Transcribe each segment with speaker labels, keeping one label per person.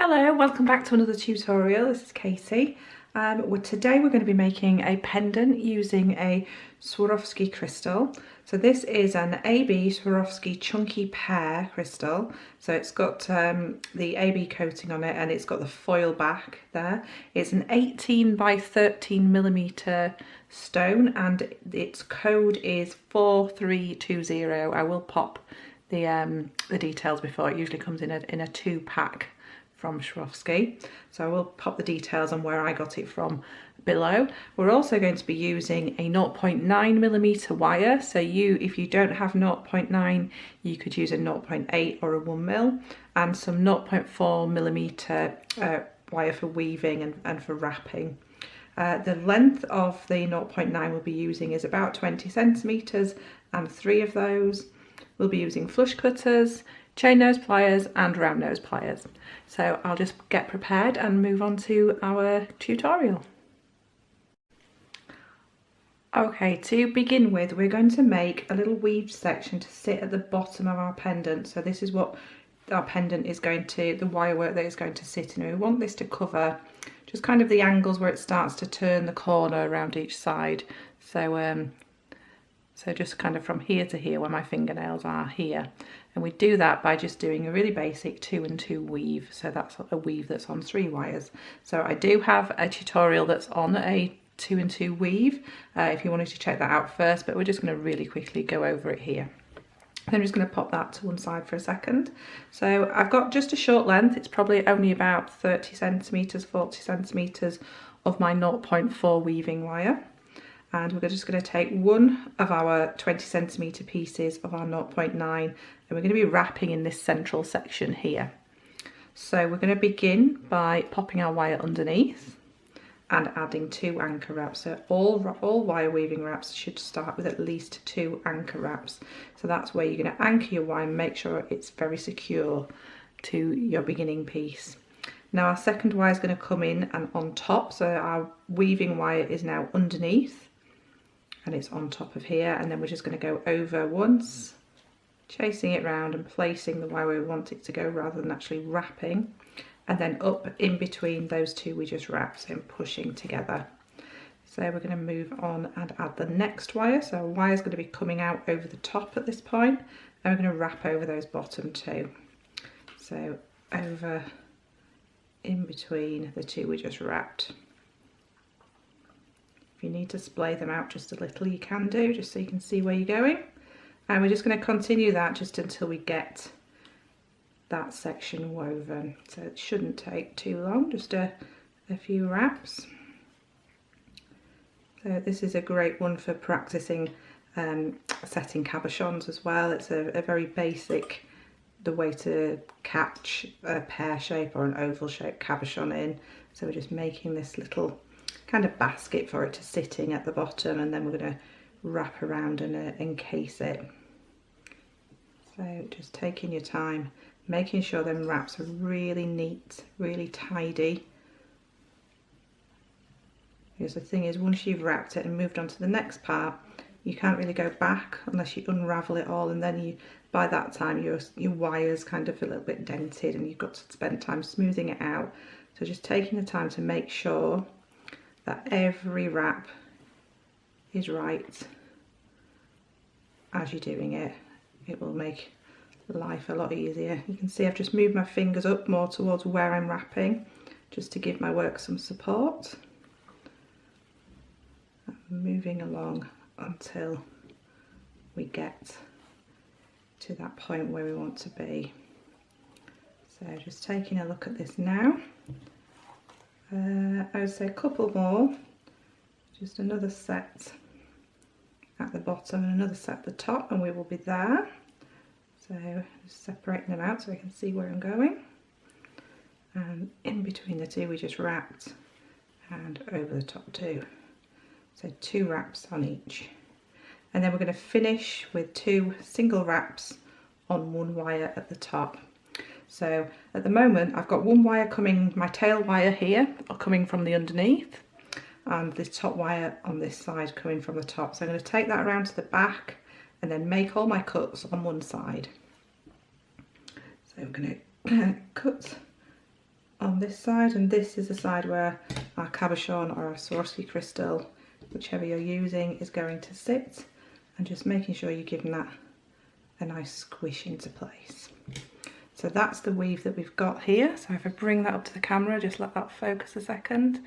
Speaker 1: Hello, welcome back to another tutorial. This is Katie. Today we're going to be making a pendant using a Swarovski crystal. So this is an AB Swarovski chunky pear crystal. So it's got the AB coating on it and it's got the foil back there. It's an 18 by 13 millimeter stone and its code is 4320. I will pop the details before. It usually comes in a 2-pack from Swarovski, so I will pop the details on where I got it from below. We're also going to be using a 0.9 millimeter wire, so if you don't have 0.9 you could use a 0.8 or a 1 mil, and some 0.4 millimeter wire for weaving and for wrapping. The length of the 0.9 we'll be using is about 20 centimeters, and 3 of those we'll be using flush cutters, chain nose pliers and round nose pliers. So I'll just get prepared and move on to our tutorial. Okay, to begin with, we're going to make a little weave section to sit at the bottom of our pendant. So this is what our pendant is going to, the wire work that is going to sit in. And we want this to cover just kind of the angles where it starts to turn the corner around each side. So just kind of from here to here where my fingernails are here. And we do that by just doing a really basic 2 and 2 weave. So that's a weave that's on 3 wires. So I do have a tutorial that's on a 2 and 2 weave if you wanted to check that out first, but we're just going to really quickly go over it here. I'm just going to pop that to one side for a second. So I've got just a short length. It's probably only about 30 centimeters, 40 centimeters of my 0.4 weaving wire. And we're just going to take one of our 20 centimeter pieces of our 0.9 and we're going to be wrapping in this central section here. So we're going to begin by popping our wire underneath and adding 2 anchor wraps. So all wire weaving wraps should start with at least 2 anchor wraps. So that's where you're going to anchor your wire and make sure it's very secure to your beginning piece. Now our second wire is going to come in and on top, so our weaving wire is now underneath and it's on top of here, and then we're just going to go over once, chasing it round and placing the wire where we want it to go rather than actually wrapping, and then up in between those 2 we just wrap, so pushing together. So we're going to move on and add the next wire. So our wire is going to be coming out over the top at this point, and we're going to wrap over those bottom 2. So over in between the 2 we just wrapped. If you need to splay them out just a little, you can do, just so you can see where you're going. And we're just going to continue that just until we get that section woven. So it shouldn't take too long, just a few wraps. So this is a great one for practicing setting cabochons as well. It's a very basic, the way to catch a pear shape or an oval shape cabochon in. So we're just making this little kind of basket for it to sit in at the bottom, and then we're going to wrap around and encase it. So just taking your time, making sure them wraps are really neat, really tidy. Because the thing is, once you've wrapped it and moved on to the next part, you can't really go back unless you unravel it all, and then by that time your wire's kind of a little bit dented and you've got to spend time smoothing it out. So just taking the time to make sure that every wrap is right as you're doing it. It will make life a lot easier. You can see I've just moved my fingers up more towards where I'm wrapping, just to give my work some support. I'm moving along until we get to that point where we want to be. So just taking a look at this now. I would say a couple more, just another set at the bottom and another set at the top, and we will be there. So just separating them out so I can see where I'm going. And in between the 2 we just wrapped, and over the top 2. So 2 wraps on each. And then we're going to finish with 2 single wraps on 1 wire at the top. So at the moment I've got 1 wire coming, my tail wire here, coming from the underneath, and the top wire on this side coming from the top. So I'm going to take that around to the back and then make all my cuts on one side. So I'm going to cut on this side, and this is the side where our cabochon or our Swarovski crystal, whichever you're using, is going to sit, and just making sure you're giving that a nice squish into place. So that's the weave that we've got here. So if I bring that up to the camera, just let that focus a second,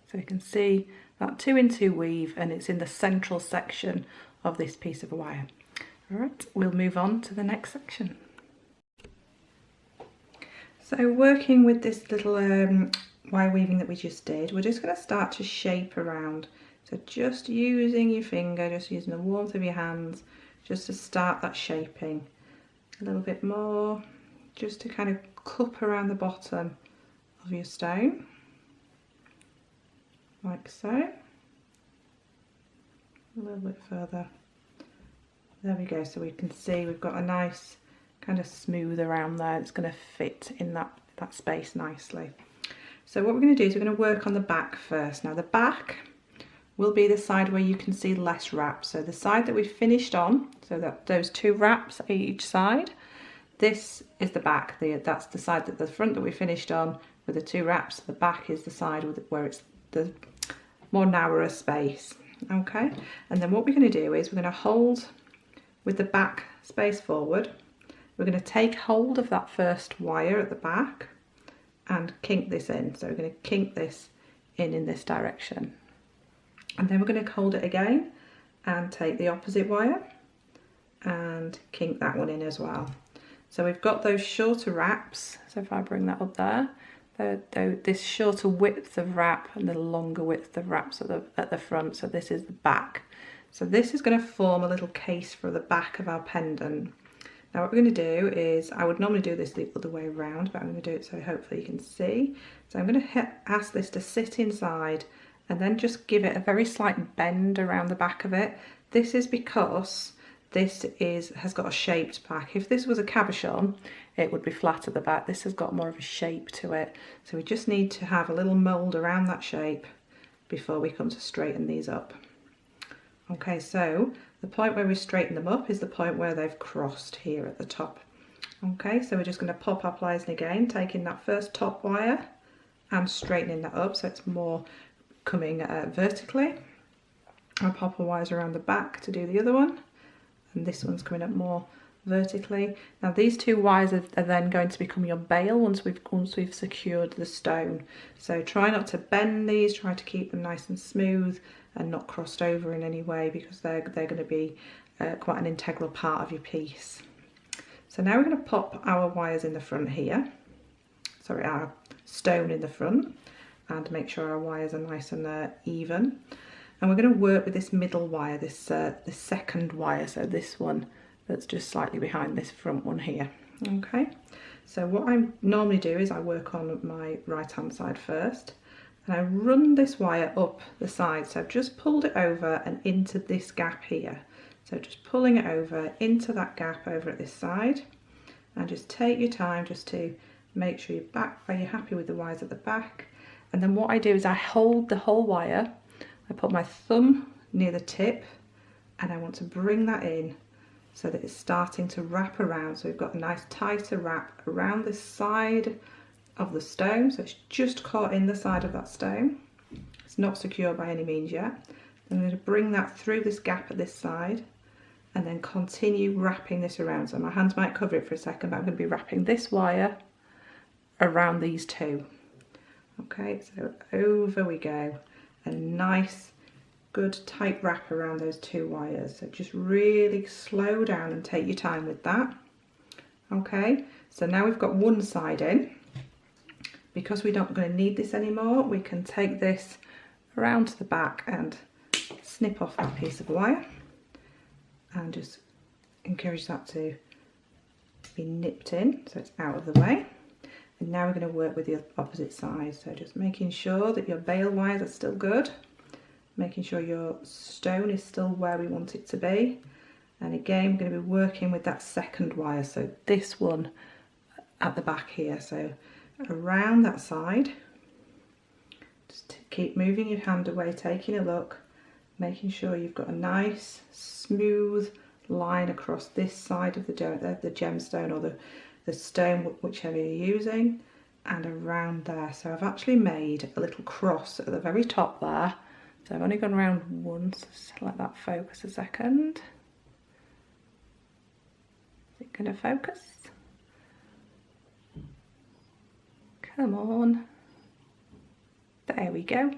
Speaker 1: so you can see that 2 in 2 weave, and it's in the central section of this piece of wire. All right, we'll move on to the next section. So working with this little wire weaving that we just did, we're just going to start to shape around. So just using your finger, just using the warmth of your hands, just to start that shaping. A little bit more, just to kind of cup around the bottom of your stone, like so. A little bit further. There we go, so we can see we've got a nice kind of smooth around there. It's going to fit in that space nicely. So what we're going to do is we're going to work on the back first. Now the back will be the side where you can see less wraps. So the side that we finished on, so that those 2 wraps each side, this is the back. That's the side that the front that we finished on with the 2 wraps. The back is the side where it's the more narrower space. Okay, and then what we're going to do is we're going to hold with the back space forward. We're going to take hold of that first wire at the back and kink this in. So we're going to kink this in this direction. And then we're going to hold it again and take the opposite wire and kink that one in as well. So we've got those shorter wraps. So if I bring that up there, this shorter width of wrap and the longer width of wraps at the front. So this is the back. So this is going to form a little case for the back of our pendant. Now what we're going to do is, I would normally do this the other way around, but I'm going to do it so hopefully you can see. So I'm going to ask this to sit inside and then just give it a very slight bend around the back of it. This is because this has got a shaped back. If this was a cabochon, it would be flat at the back. This has got more of a shape to it. So we just need to have a little mould around that shape before we come to straighten these up. Okay, so the point where we straighten them up is the point where they've crossed here at the top. Okay, so we're just going to pop our pliers in again, taking that first top wire and straightening that up so it's more coming vertically. I'll pop our wires around the back to do the other one, and this one's coming up more vertically. Now these 2 wires are then going to become your bail once we've secured the stone. So try not to bend these, try to keep them nice and smooth and not crossed over in any way, because they're going to be quite an integral part of your piece. So now we're going to pop our wires in the front here, sorry, our stone in the front, and make sure our wires are nice and even. And we're going to work with this middle wire, this second wire, so this one that's just slightly behind this front one here. Okay, so what I normally do is I work on my right hand side first, and I run this wire up the side. So I've just pulled it over and into this gap here. So just pulling it over into that gap over at this side, and just take your time just to make sure you're back where you're happy with the wires at the back. And then what I do is I hold the whole wire, I put my thumb near the tip, and I want to bring that in so that it's starting to wrap around. So we've got a nice tighter wrap around this side of the stone, so it's just caught in the side of that stone. It's not secure by any means yet. I'm going to bring that through this gap at this side and then continue wrapping this around. So my hands might cover it for a second, but I'm going to be wrapping this wire around these 2. Okay, so over we go. A nice good tight wrap around those 2 wires. So just really slow down and take your time with that. Okay, so now we've got one side in. Because we're not going to need this anymore, we can take this around to the back and snip off that piece of wire, and just encourage that to be nipped in so it's out of the way. And now we're going to work with the opposite side, so just making sure that your bail wires are still good, making sure your stone is still where we want it to be. And again, we're going to be working with that second wire, so this one at the back here. So around that side, just keep moving your hand away, taking a look, making sure you've got a nice smooth line across this side of the gemstone or the stone, whichever you're using, and around there. So I've actually made a little cross at the very top there. So I've only gone around once. Just let that focus a second. Is it going to focus? Come on. There we go.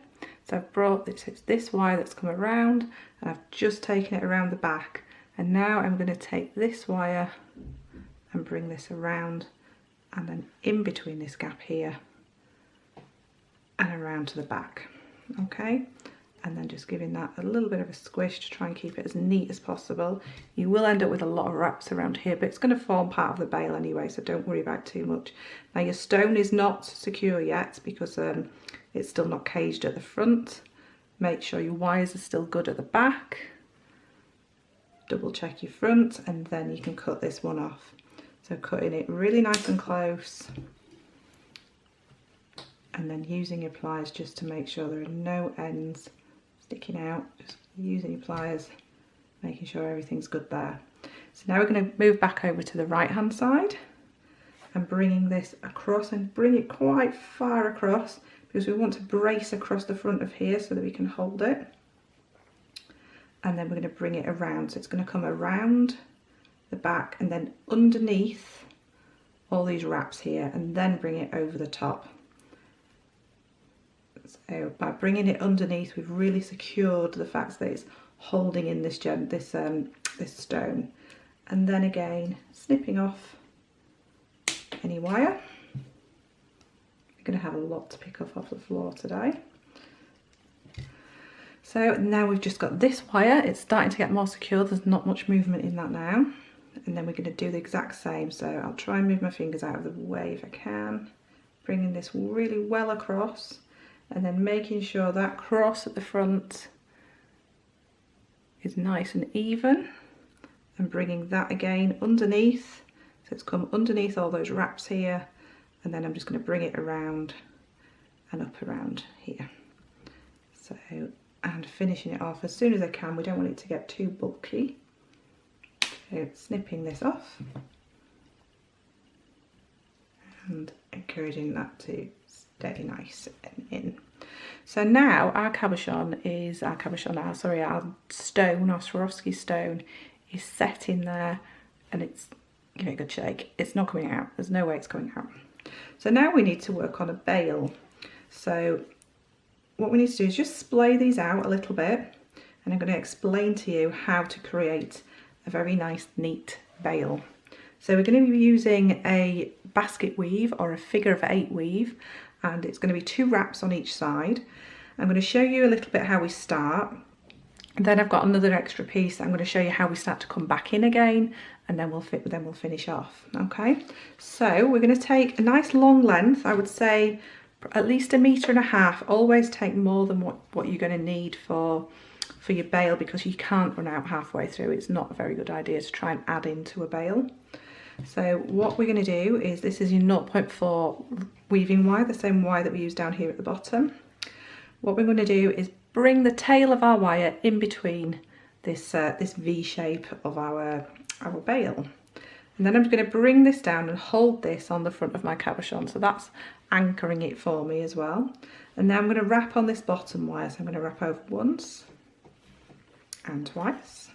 Speaker 1: So I've brought this, it's this wire that's come around, and I've just taken it around the back. And now I'm going to take this wire and bring this around and then in between this gap here and around to the back. Okay, and then just giving that a little bit of a squish to try and keep it as neat as possible. You will end up with a lot of wraps around here, but it's going to form part of the bail anyway, so don't worry about it too much. Now your stone is not secure yet because it's still not caged at the front. Make sure your wires are still good at the back. Double check your front, and then you can cut this one off. So cutting it really nice and close, and then using your pliers just to make sure there are no ends sticking out. Just using your pliers, making sure everything's good there. So now we're going to move back over to the right hand side and bringing this across, and bring it quite far across because we want to brace across the front of here so that we can hold it. And then we're going to bring it around, so it's going to come around the back and then underneath all these wraps here, and then bring it over the top. So by bringing it underneath, we've really secured the fact that it's holding in this stone. And then again, snipping off any wire. We're going to have a lot to pick up off the floor today. So now we've just got this wire, it's starting to get more secure, there's not much movement in that now. And then we're going to do the exact same, so I'll try and move my fingers out of the way if I can. Bringing this really well across, and then making sure that cross at the front is nice and even. And bringing that again underneath, so it's come underneath all those wraps here. And then I'm just going to bring it around and up around here. So, and finishing it off as soon as I can. We don't want it to get too bulky. So snipping this off and encouraging that to stay nice and in. So now our cabochon, our stone, our Swarovski stone is set in there, and it's giving it a good shake. It's not coming out. There's no way it's coming out. So now we need to work on a bail. So what we need to do is just splay these out a little bit, and I'm going to explain to you how to create a very nice neat bail. So we're going to be using a basket weave or a figure of 8 weave, and it's going to be 2 wraps on each side. I'm going to show you a little bit how we start, and then I've got another extra piece. I'm going to show you how we start to come back in again, and then we'll finish off. Okay, so we're going to take a nice long length, I would say at least 1.5 meters. Always take more than what you're going to need for your bail, because you can't run out halfway through. It's not a very good idea to try and add into a bail. So what we're going to do is, this is your 0.4 weaving wire, the same wire that we use down here at the bottom. What we're going to do is bring the tail of our wire in between this V shape of our bail. And then I'm going to bring this down and hold this on the front of my cabochon. So that's anchoring it for me as well. And now I'm going to wrap on this bottom wire. So I'm going to wrap over once and twice.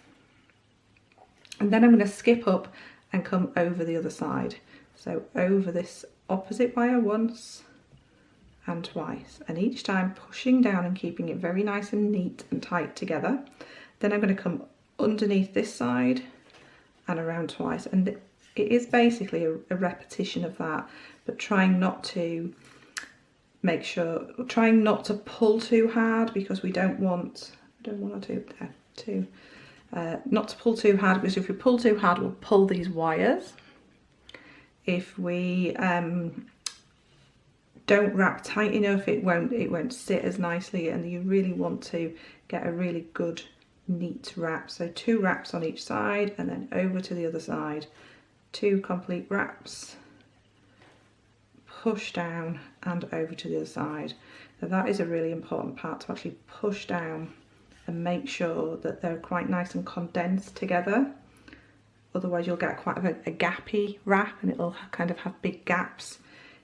Speaker 1: And then I'm going to skip up and come over the other side. So over this opposite wire once and twice. And each time pushing down and keeping it very nice and neat and tight together. Then I'm going to come underneath this side and around twice. And it is basically a repetition of that, but trying not to pull too hard, because we don't want not to pull too hard, because if we pull too hard, we'll pull these wires. If we don't wrap tight enough, it won't sit as nicely, and you really want to get a really good neat wrap. So 2 wraps on each side, and then over to the other side, 2 complete wraps, push down and over to the other side. Now that is a really important part, to actually push down and make sure that they're quite nice and condensed together. Otherwise you'll get quite a gappy wrap, and it'll kind of have big gaps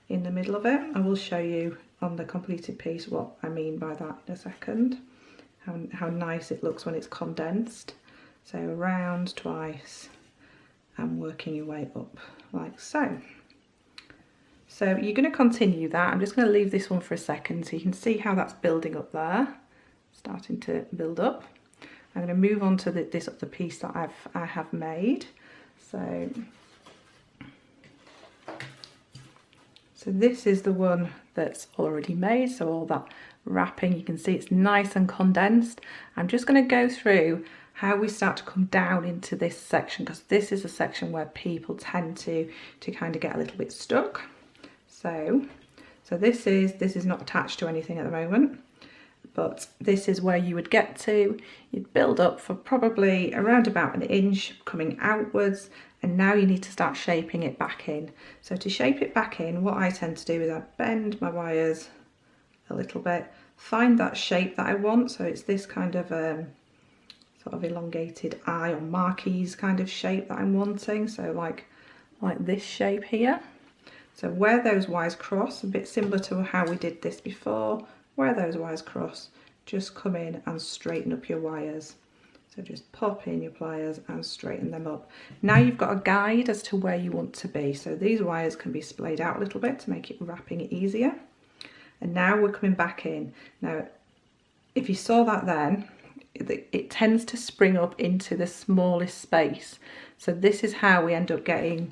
Speaker 1: in the middle of it. I will show you on the completed piece what I mean by that in a second, how nice it looks when it's condensed. So around twice and working your way up like so. So you're going to continue that. I'm just going to leave this one for a second so you can see how that's building up there, starting to build up. I'm going to move on to this other piece that I have made. So this is the one that's already made, so all that wrapping, you can see it's nice and condensed. I'm just going to go through how we start to come down into this section, because this is a section where people tend to kind of get a little bit stuck. So this is not attached to anything at the moment, but this is where you would get to. You'd build up for probably around about 1 inch coming outwards, and now you need to start shaping it back in. So to shape it back in, what I tend to do is I bend my wires a little bit, find that shape that I want. So it's this kind of sort of elongated eye or marquise kind of shape that I'm wanting. So like this shape here. So where those wires cross, a bit similar to how we did this before, where those wires cross, just come in and straighten up your wires. So just pop in your pliers and straighten them up. Now you've got a guide as to where you want to be. So these wires can be splayed out a little bit to make it wrapping easier. And now we're coming back in. Now, if you saw that then, it tends to spring up into the smallest space. So this is how we end up getting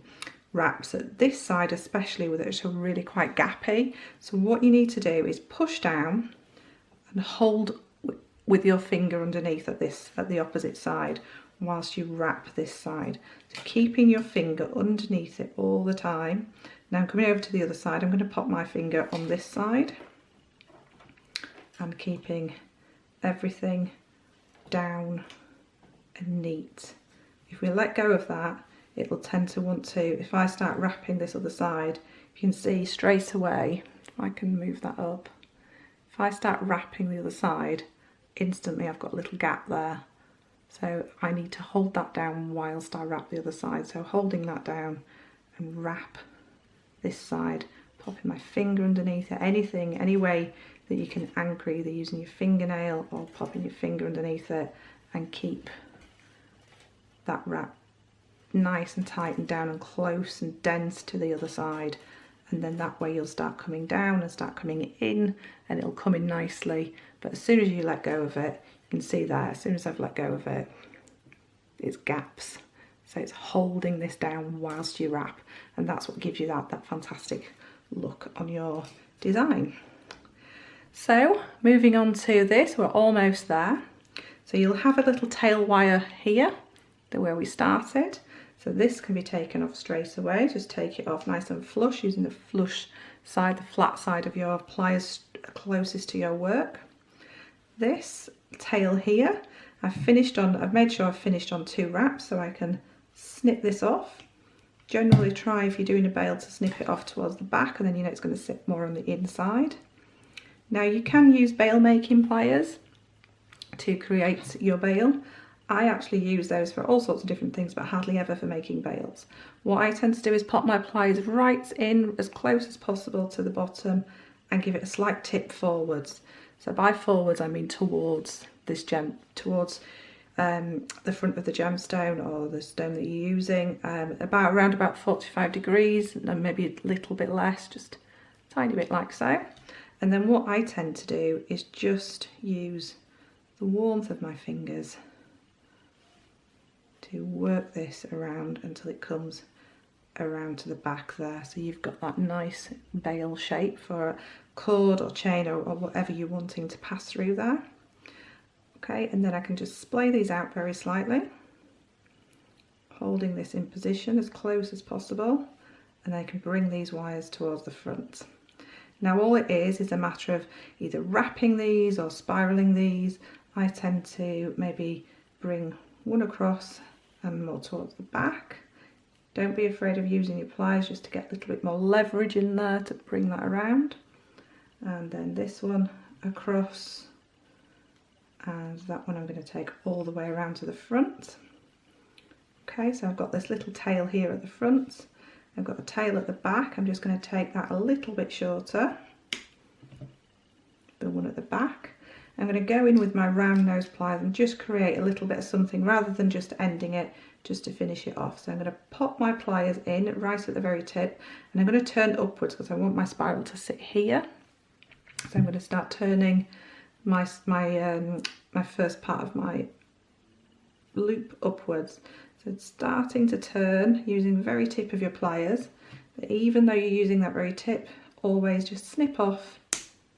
Speaker 1: wraps at this side, especially with it really quite gappy. So what you need to do is push down and hold with your finger underneath at the opposite side whilst you wrap this side. So keeping your finger underneath it all the time. Now I'm coming over to the other side. I'm going to pop my finger on this side and keeping everything down and neat. If we let go of that, it will tend to want to, if I start wrapping this other side, you can see straight away, if I can move that up, if I start wrapping the other side, instantly I've got a little gap there. So I need to hold that down whilst I wrap the other side. So holding that down and wrap this side, popping my finger underneath it, any way that you can anchor, either using your fingernail or popping your finger underneath it, and keep that wrap nice and tight and down and close and dense to the other side. And then that way you'll start coming down and start coming in, and it'll come in nicely. But as soon as you let go of it, you can see there, as soon as I've let go of it, it's gaps. So it's holding this down whilst you wrap, and that's what gives you that fantastic look on your design. So moving on to this, we're almost there. So you'll have a little tail wire here, where we started. So this can be taken off straight away. Just take it off nice and flush, using the flush side, the flat side of your pliers closest to your work. This tail here, I've made sure I've finished on 2 wraps, so I can snip this off. Generally try, if you're doing a bail, to snip it off towards the back, and then you know it's going to sit more on the inside. Now you can use bail making pliers to create your bail. I actually use those for all sorts of different things, but hardly ever for making bails. What I tend to do is pop my pliers right in as close as possible to the bottom and give it a slight tip forwards. So by forwards I mean towards this towards the front of the gemstone or the stone that you're using, around about 45 degrees, and maybe a little bit less, just a tiny bit like so. And then what I tend to do is just use the warmth of my fingers to work this around until it comes around to the back there. So you've got that nice bail shape for a cord or chain or whatever you're wanting to pass through there. Okay, and then I can just splay these out very slightly, holding this in position as close as possible, and I can bring these wires towards the front. Now all it is a matter of either wrapping these or spiraling these. I tend to maybe bring one across and more towards the back. Don't be afraid of using your pliers, just to get a little bit more leverage in there to bring that around. And then this one across, and that one I'm going to take all the way around to the front. Okay, so I've got this little tail here at the front, I've got a tail at the back. I'm just going to take that a little bit shorter, the one at the back. I'm going to go in with my round nose pliers and just create a little bit of something rather than just ending it, just to finish it off. So I'm going to pop my pliers in right at the very tip, and I'm going to turn upwards because I want my spiral to sit here. So I'm going to start turning my first part of my loop upwards. So it's starting to turn using the very tip of your pliers, but even though you're using that very tip, always just snip off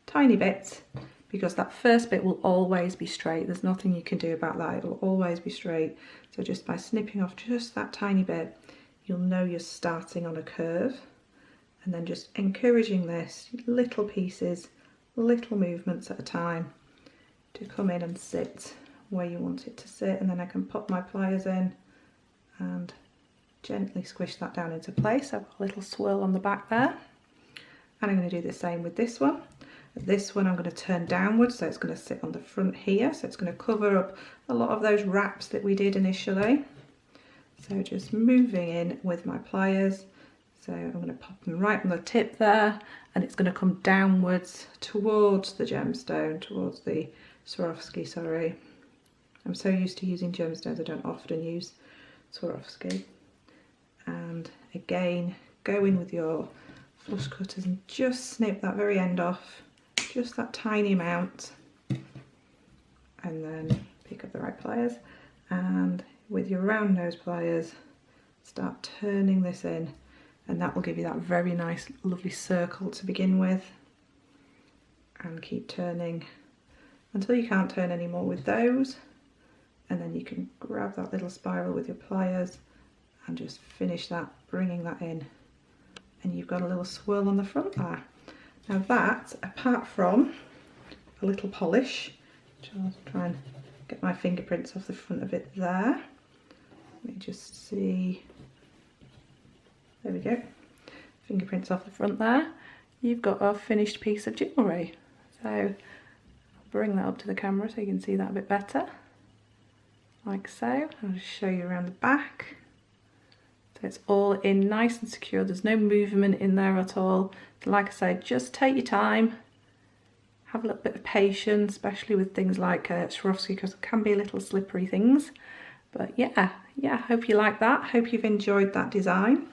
Speaker 1: tiny bits, because that first bit will always be straight. There's nothing you can do about that. It will always be straight. So just by snipping off just that tiny bit, you'll know you're starting on a curve, and then just encouraging this little pieces, little movements at a time to come in and sit where you want it to sit. And then I can pop my pliers in and gently squish that down into place. I've got a little swirl on the back there, and I'm going to do the same with this one. This one I'm going to turn downwards, so it's going to sit on the front here, so it's going to cover up a lot of those wraps that we did initially. So just moving in with my pliers, so I'm going to pop them right on the tip there, and it's going to come downwards towards the gemstone, towards the Swarovski, sorry. I'm so used to using gemstones, I don't often use Swarovski. And again, go in with your flush cutters and just snip that very end off, just that tiny amount, and then pick up the right pliers, and with your round nose pliers start turning this in, and that will give you that very nice lovely circle to begin with, and keep turning until you can't turn anymore with those, and then you can grab that little spiral with your pliers and just finish that, bringing that in, and you've got a little swirl on the front there. Now that, apart from a little polish, which I'll try and get my fingerprints off the front of it there. Let me just see, there we go, fingerprints off the front there. You've got a finished piece of jewellery. So I'll bring that up to the camera so you can see that a bit better, like so. I'll just show you around the back. So it's all in nice and secure, there's no movement in there at all. So like I say, just take your time, have a little bit of patience, especially with things like Swarovski, because it can be a little slippery things. But yeah, hope you like that, hope you've enjoyed that design.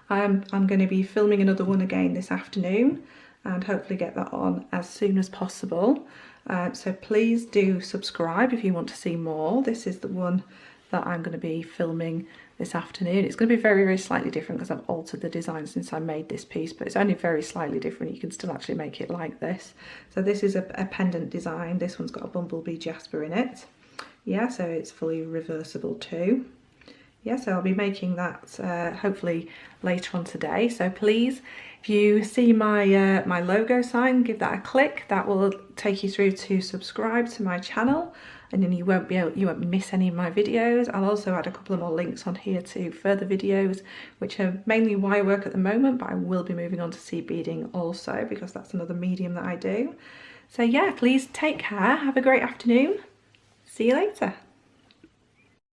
Speaker 1: I'm going to be filming another one again this afternoon, and hopefully get that on as soon as possible. So please do subscribe if you want to see more. This is the one that I'm going to be filming this afternoon. It's going to be very, very slightly different because I've altered the design since I made this piece, but it's only very slightly different. You can still actually make it like this. So this is a pendant design. This one's got a bumblebee jasper in it. Yeah, so it's fully reversible too. Yeah, so I'll be making that hopefully later on today. So please, if you see my my logo sign, give that a click. That will take you through to subscribe to my channel, and then you won't miss any of my videos. I'll also add a couple of more links on here to further videos, which are mainly wire work at the moment, but I will be moving on to seed beading also, because that's another medium that I do. So yeah, please take care. Have a great afternoon. See you later.